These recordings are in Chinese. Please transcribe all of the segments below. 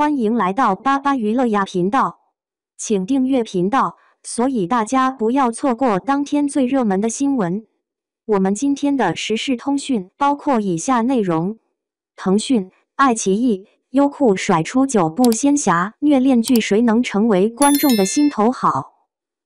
欢迎来到巴巴娱乐呀频道，请订阅频道，所以大家不要错过当天最热门的新闻。我们今天的时事通讯包括以下内容：腾讯、爱奇艺、优酷甩出9部仙侠虐恋剧，谁能成为观众的心头好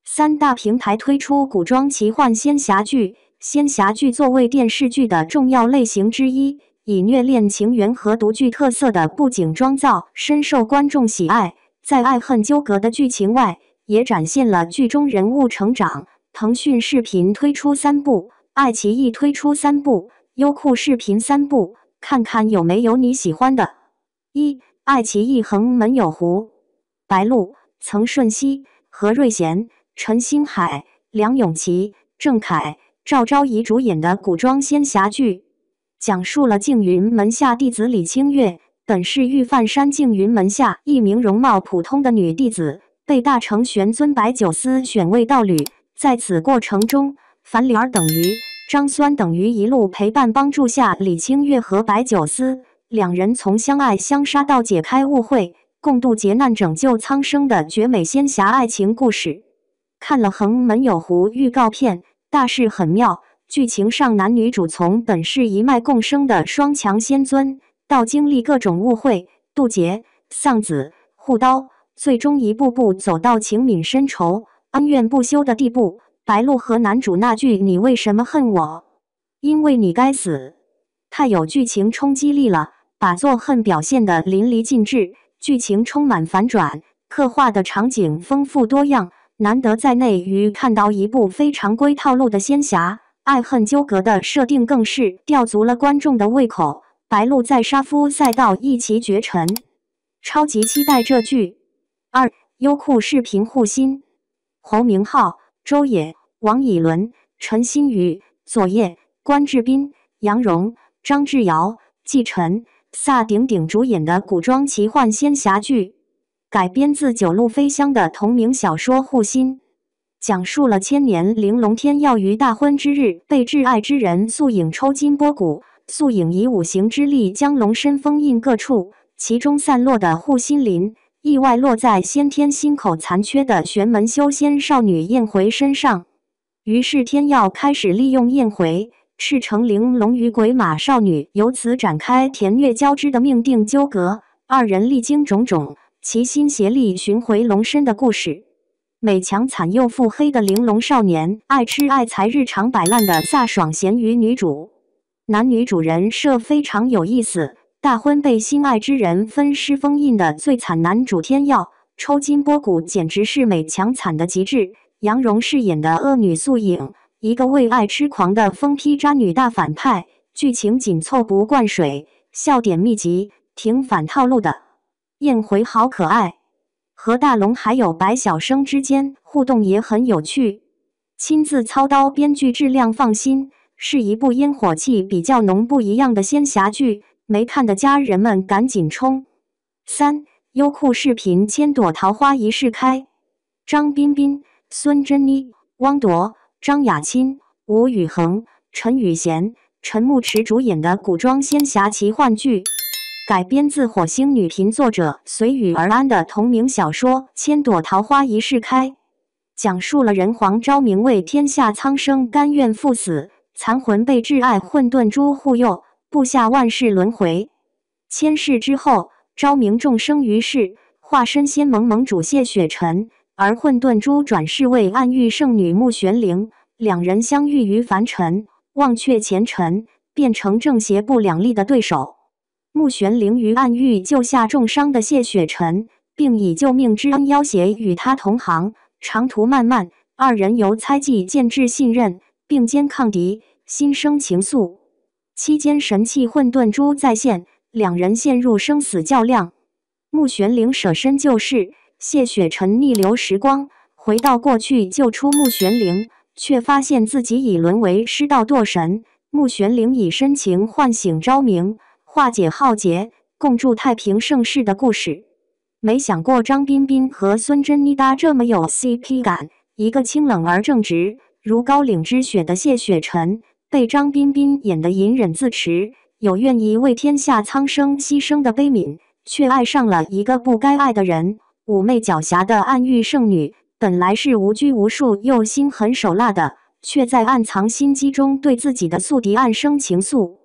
？3大平台推出古装奇幻仙侠剧，仙侠剧作为电视剧的重要类型之一，以虐恋情缘和独具特色的布景妆造深受观众喜爱。在爱恨纠葛的剧情外，也展现了剧中人物成长。腾讯视频推出3部，爱奇艺推出3部，优酷视频3部，看看有没有你喜欢的。1. 爱奇艺横门有狐，白鹿、曾舜晞、何瑞贤、陈星海、梁咏琪、郑恺、赵昭仪主演的古装仙侠剧，讲述了静云门下弟子李清月本是玉泛山静云门下一名容貌普通的女弟子，被大成玄尊白九思选为道侣。在此过程中，樊玲儿等于张酸等于一路陪伴帮助下李清月和白九思两人从相爱相杀到解开误会，共度劫难拯救苍生的绝美仙侠爱情故事。看了横门有狐预告片，大势很妙。剧情上男女主从本是一脉共生的双强仙尊，到经历各种误会、渡劫、丧子、护刀，最终一步步走到情泯深仇、恩怨不休的地步。白鹿和男主那句"你为什么恨我？因为你该死"太有剧情冲击力了，把作恨表现得淋漓尽致，剧情充满反转，刻画的场景丰富多样，难得在内娱看到一部非常规套路的仙侠。爱恨纠葛的设定更是吊足了观众的胃口，白鹿在杀夫赛道一骑绝尘，超级期待这剧。2. 优酷视频护心，侯明昊、周也、王以伦、陈欣宇、左烨、关智斌、杨蓉、张智尧、季晨、萨顶顶主演的古装奇幻仙侠剧，改编自九路飞香的同名小说《护心》，讲述了千年玲珑天要于大婚之日被挚爱之人素影抽筋剥骨，素影以五行之力将龙身封印各处，其中散落的护心鳞意外落在先天心口残缺的玄门修仙少女燕回身上。于是天耀开始利用燕回赤诚玲珑与鬼马少女，由此展开甜虐交织的命定纠葛。二人历经种种，齐心协力寻回龙身的故事。美强惨又腹黑的玲珑少年，爱吃爱财日常摆烂的飒爽咸鱼女主。男女主人设非常有意思，大婚被心爱之人分尸封印的最惨男主天耀，抽筋剥骨简直是美强惨的极致。杨蓉饰演的恶女素影，一个为爱痴狂的疯批渣女大反派，剧情紧凑不灌水，笑点密集，挺反套路的。燕回好可爱，和大龙还有白晓生之间互动也很有趣。亲自操刀编剧质量放心，是一部烟火气比较浓不一样的仙侠剧，没看的家人们赶紧冲。3. 优酷视频千朵桃花一试开，张彬彬、孙珍妮、汪铎、张雅钦、吴宇恒、陈雨贤、陈牧驰主演的古装仙侠奇幻剧，改编自火星女频作者随遇而安的同名小说《千朵桃花一试开》，讲述了人皇昭明为天下苍生甘愿赴死，残魂被挚爱混沌珠护佑，布下万世轮回。千世之后，昭明众生于世，化身仙盟盟主谢雪晨，而混沌珠转世为暗域圣女穆玄灵，两人相遇于凡尘，忘却前尘，变成正邪不两立的对手。穆玄灵于暗域救下重伤的谢雪晨，并以救命之恩要挟与他同行。长途漫漫，二人由猜忌渐至信任，并肩抗敌，心生情愫。期间神器混沌珠再现，两人陷入生死较量。穆玄灵舍身救世，谢雪晨逆流时光，回到过去救出穆玄灵，却发现自己已沦为失道堕神。穆玄灵以深情唤醒昭明，化解浩劫，共筑太平盛世的故事。没想过张彬彬和孙珍妮搭这么有 CP 感，一个清冷而正直，如高岭之雪的谢雪晨，被张彬彬演得隐忍自持，有愿意为天下苍生牺牲的悲悯，却爱上了一个不该爱的人。妩媚狡黠的暗喻圣女，本来是无拘无束又心狠手辣的，却在暗藏心机中对自己的宿敌暗生情愫。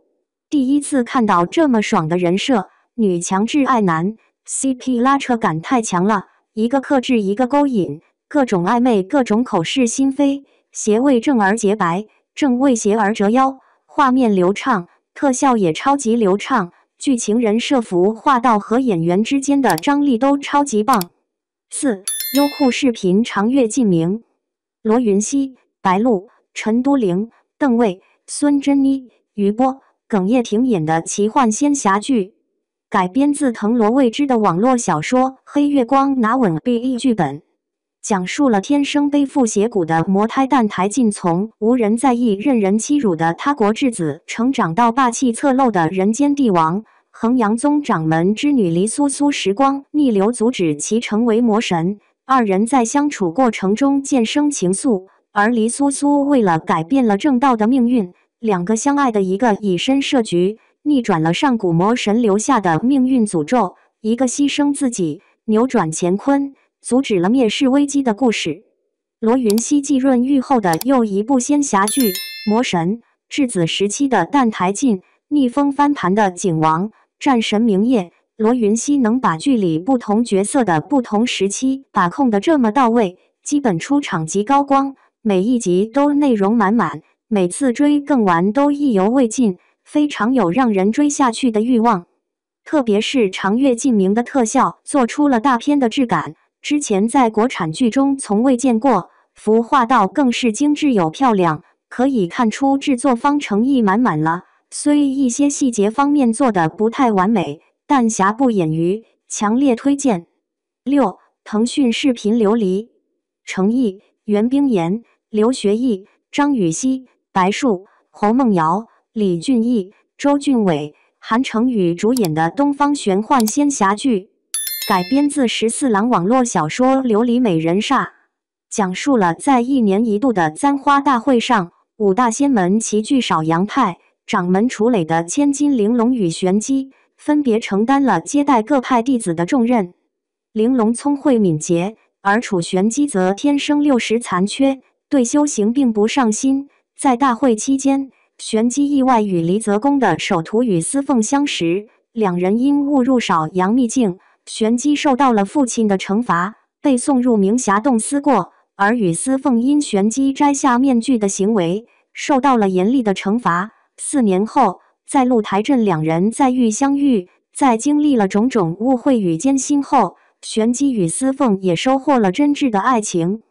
第一次看到这么爽的人设，女强制爱男 ，CP 拉扯感太强了，一个克制，一个勾引，各种暧昧，各种口是心非，邪为正而洁白，正为邪而折腰，画面流畅，特效也超级流畅。剧情、人设、服化道和演员之间的张力都超级棒。4. 优酷视频长月烬明，罗云熙、白鹿、陈都灵、邓卫、孙珍妮、余波、耿叶婷演的奇幻仙侠剧，改编自藤萝未知的网络小说《黑月光拿稳》BE 剧本。讲述了天生背负邪骨的魔胎蛋台进从无人在意、任人欺辱的他国质子，成长到霸气侧漏的人间帝王。衡阳宗掌门之女黎苏苏时光逆流阻止其成为魔神，二人在相处过程中渐生情愫。而黎苏苏为了改变了正道的命运，两个相爱的一个以身设局，逆转了上古魔神留下的命运诅咒；一个牺牲自己，扭转乾坤，阻止了灭世危机的故事。罗云熙继润愈后的又一部仙侠剧《魔神》，质子时期的蛋台进，逆风翻盘的景王，战神明夜。罗云熙能把剧里不同角色的不同时期把控得这么到位，基本出场即高光，每一集都内容满满，每次追更完都意犹未尽，非常有让人追下去的欲望。特别是长月烬明的特效做出了大片的质感，之前在国产剧中从未见过，服化道更是精致又漂亮，可以看出制作方诚意满满了。虽一些细节方面做得不太完美，但瑕不掩瑜，强烈推荐。6. 腾讯视频琉璃，程毅、袁冰妍、刘学义、张雨绮、白树、侯梦瑶、李俊毅、周俊伟、韩成宇主演的东方玄幻仙侠剧，改编自14郎网络小说《琉璃美人煞》，讲述了在一年一度的簪花大会上，五大仙门齐聚少阳派，掌门楚磊的千金玲珑与玄机分别承担了接待各派弟子的重任。玲珑聪慧敏捷，而楚玄机则天生六识残缺，对修行并不上心。在大会期间，玄机意外与黎泽公的首徒与司凤相识，两人因误入少阳秘境，玄机受到了父亲的惩罚，被送入明霞洞思过，而与司凤因玄机摘下面具的行为，受到了严厉的惩罚。4年后，在露台镇两人再遇相遇，在经历了种种误会与艰辛后，玄机与司凤也收获了真挚的爱情。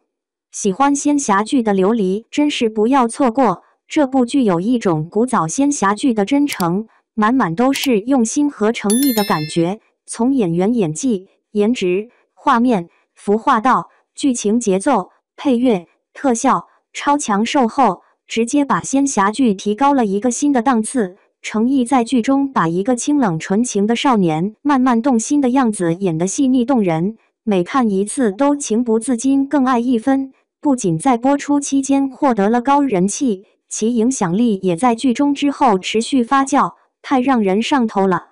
喜欢仙侠剧的琉璃真是不要错过，这部剧有一种古早仙侠剧的真诚，满满都是用心和诚意的感觉，从演员演技、颜值、画面、服化道、剧情节奏、配乐、特效，超强售后，直接把仙侠剧提高了一个新的档次。程毅在剧中把一个清冷纯情的少年慢慢动心的样子演得细腻动人，每看一次都情不自禁更爱一分。不仅在播出期间获得了高人气，其影响力也在剧中之后持续发酵，太让人上头了。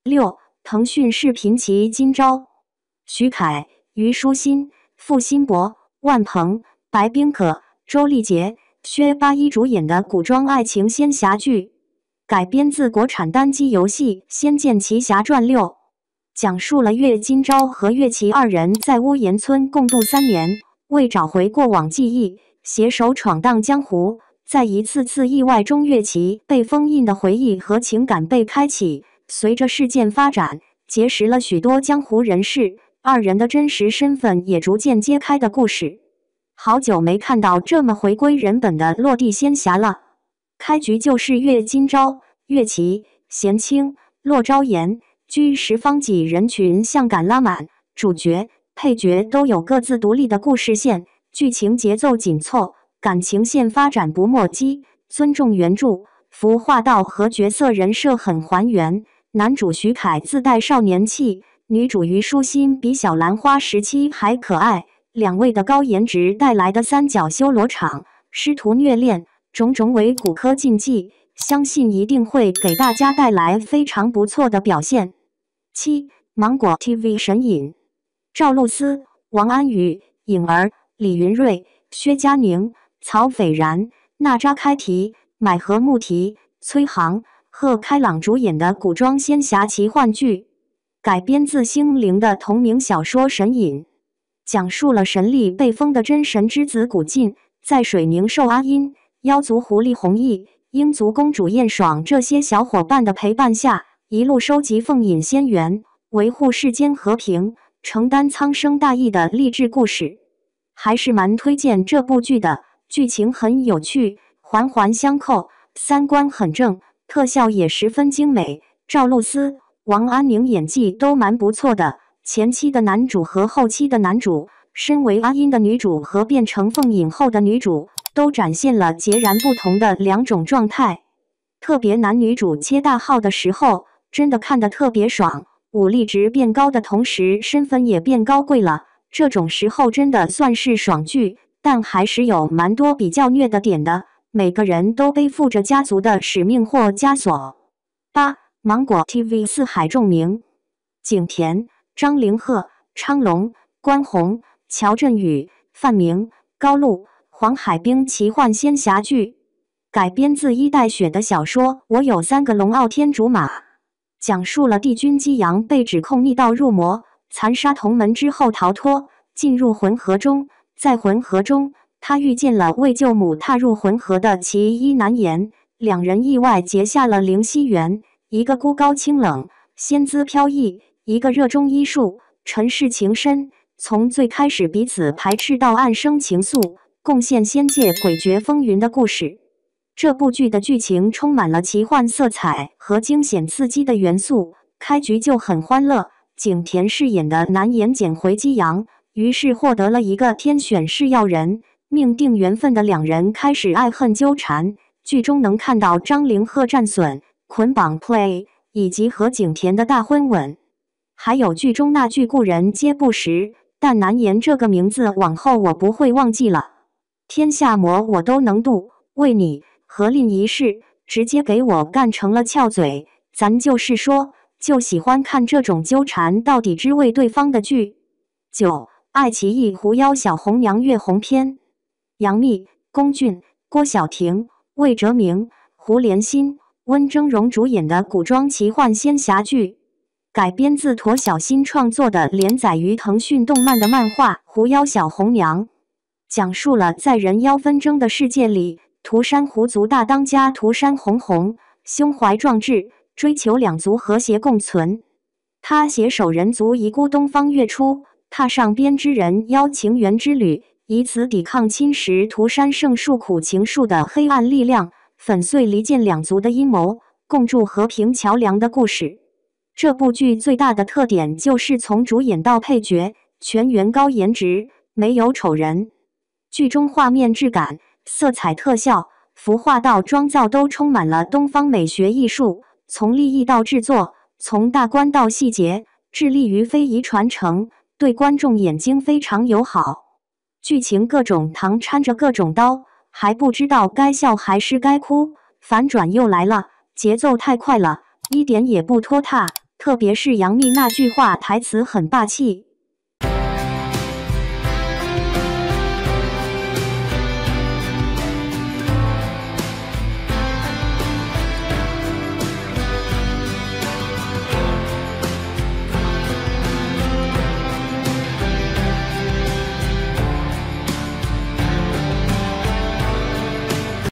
6. 腾讯视频奇今朝，徐凯、虞书欣、付辛博、万鹏、白冰可、周丽杰、薛八一主演的古装爱情仙侠剧，改编自国产单机游戏《仙剑奇侠传6》，讲述了岳今朝和岳奇二人在屋檐村共度3年，为找回过往记忆，携手闯荡江湖。在一次次意外中，岳奇被封印的回忆和情感被开启，随着事件发展，结识了许多江湖人士，二人的真实身份也逐渐揭开的故事。好久没看到这么回归人本的落地仙侠了。开局就是岳今朝、岳奇、贤清、骆昭言居十方几人群像赶拉满，主角、配角都有各自独立的故事线，剧情节奏紧凑，感情线发展不墨迹，尊重原著，服化道和角色人设很还原。男主徐凯自带少年气，女主虞书欣比小兰花时期还可爱，两位的高颜值带来的三角修罗场、师徒虐恋，种种为骨科禁忌，相信一定会给大家带来非常不错的表现。7. 芒果 TV 神隐，赵露思、王安宇、颖儿、李云瑞、薛佳凝、曹斐然、娜扎开提、买和穆提、崔航、贺开朗主演的古装仙侠奇幻剧，改编自星灵的同名小说《神隐》，讲述了神力被封的真神之子古晋，在水宁寿阿音、妖族狐狸弘毅、鹰族公主燕爽这些小伙伴的陪伴下，一路收集凤隐仙缘，维护世间和平，承担苍生大义的励志故事。还是蛮推荐这部剧的，剧情很有趣，环环相扣，三观很正，特效也十分精美。赵露思、王安宁演技都蛮不错的，前期的男主和后期的男主，身为阿音的女主和变成凤隐后的女主，都展现了截然不同的两种状态。特别男女主切大号的时候，真的看得特别爽，武力值变高的同时，身份也变高贵了。这种时候真的算是爽剧，但还是有蛮多比较虐的点的。每个人都背负着家族的使命或枷锁。8. 芒果 TV 四海众名：景甜、张凌赫、昌隆、关宏、乔振宇、范明、高露，黄海冰奇幻仙侠剧，改编自一代雪的小说《我有三个龙傲天竺马》，讲述了帝君姬阳被指控逆道入魔，残杀同门之后逃脱，进入魂河中。在魂河中，他遇见了为救母踏入魂河的其一难言，两人意外结下了灵犀缘。一个孤高清冷，仙姿飘逸；一个热衷医术，尘世情深。从最开始彼此排斥到暗生情愫，共献仙界诡谲风云的故事。这部剧的剧情充满了奇幻色彩和惊险刺激的元素，开局就很欢乐。景甜饰演的难言捡回姬阳，于是获得了一个天选是要人，命定缘分的两人开始爱恨纠缠。剧中能看到张凌赫战损、捆绑 play 以及和景甜的大婚吻，还有剧中那句故人皆不识，但难言这个名字往后我不会忘记了。天下魔我都能渡，为你何吝一事，直接给我干成了翘嘴。咱就是说，就喜欢看这种纠缠到底只为对方的剧。9. 爱奇艺狐妖小红娘月红篇：杨幂、龚俊、郭晓婷、魏哲鸣、胡连新、温峥嵘主演的古装奇幻仙侠剧，改编自驼小新创作的连载于腾讯动漫的漫画《狐妖小红娘》，讲述了在人妖纷争的世界里，涂山狐族大当家涂山红红胸怀壮志，追求两族和谐共存。他携手人族遗孤东方月初，踏上编织人妖情缘之旅，以此抵抗侵蚀涂山圣树苦情树的黑暗力量，粉碎离间两族的阴谋，共筑和平桥梁的故事。这部剧最大的特点就是从主演到配角全员高颜值，没有丑人。剧中画面质感、色彩特效、服化到妆造都充满了东方美学艺术，从立意到制作，从大观到细节，致力于非遗传承，对观众眼睛非常友好。剧情各种糖掺着各种刀，还不知道该笑还是该哭，反转又来了，节奏太快了，一点也不拖沓，特别是杨幂那句话台词很霸气。